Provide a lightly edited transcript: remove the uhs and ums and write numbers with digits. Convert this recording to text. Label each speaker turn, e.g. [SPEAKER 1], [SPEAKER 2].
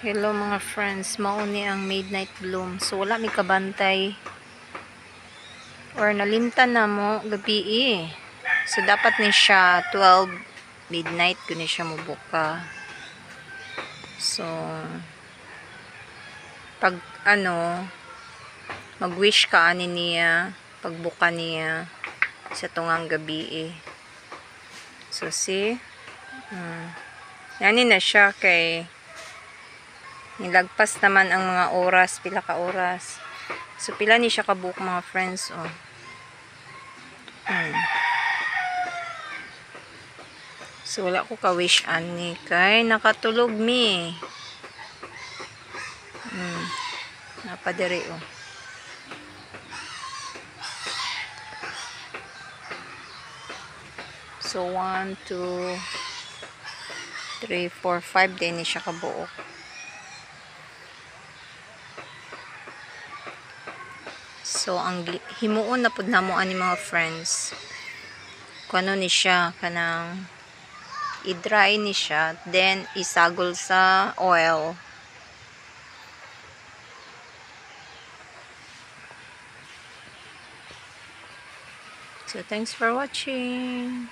[SPEAKER 1] Hello mga friends, mauni ang midnight bloom. So wala may kabantay or nalimtan na mo gabi eh. So dapat ni siya 12 midnight kuno siya mubuka. So pag mag-wish ka ani niya pagbuka niya sa tungang gabi eh. So see, yani na siya kay nilagpas naman ang mga oras, pila ka oras. So pila ni siya kabuok mga friends oh. So wala ko ka-wish ani kay nakatulog mi. Napadiri oh. So 1, 2, 3, 4, 5 din ni siya kabuok. So ang himuon na pud namo ani mga friends. Kuno ni siya kanang i-dry ni siya, then isagol sa oil. So thanks for watching.